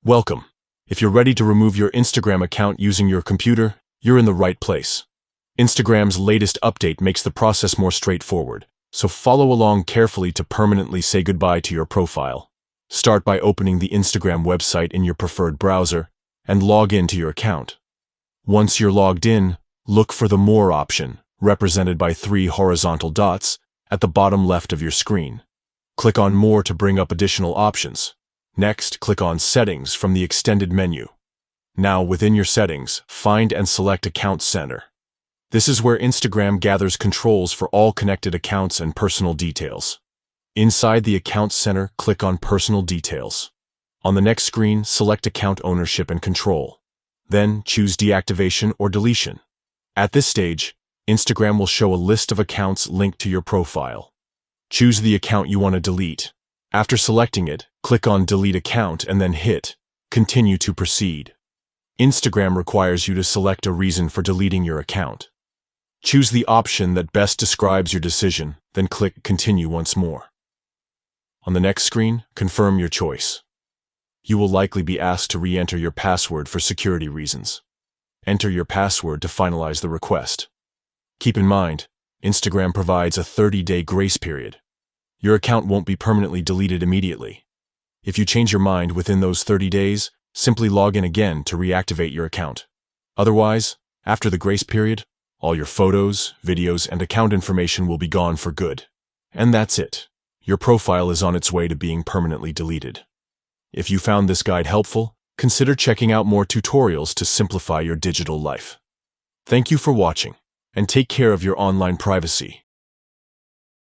Welcome. If you're ready to remove your Instagram account using your computer, you're in the right place. Instagram's latest update makes the process more straightforward, so follow along carefully to permanently say goodbye to your profile. Start by opening the Instagram website in your preferred browser and log in to your account. Once you're logged in, look for the More option, represented by 3 horizontal dots, at the bottom left of your screen. Click on More to bring up additional options. Next, click on Settings from the extended menu. Now, within your settings, find and select Account Center. This is where Instagram gathers controls for all connected accounts and personal details. Inside the Account Center, click on Personal Details. On the next screen, select Account Ownership and Control. Then, choose Deactivation or Deletion. At this stage, Instagram will show a list of accounts linked to your profile. Choose the account you want to delete. After selecting it, click on Delete Account and then hit Continue to proceed. Instagram requires you to select a reason for deleting your account. Choose the option that best describes your decision, then click Continue once more. On the next screen, confirm your choice. You will likely be asked to re-enter your password for security reasons. Enter your password to finalize the request. Keep in mind, Instagram provides a 30-day grace period. Your account won't be permanently deleted immediately. If you change your mind within those 30 days, simply log in again to reactivate your account. Otherwise, after the grace period, all your photos, videos, and account information will be gone for good. And that's it. Your profile is on its way to being permanently deleted. If you found this guide helpful, consider checking out more tutorials to simplify your digital life. Thank you for watching, and take care of your online privacy.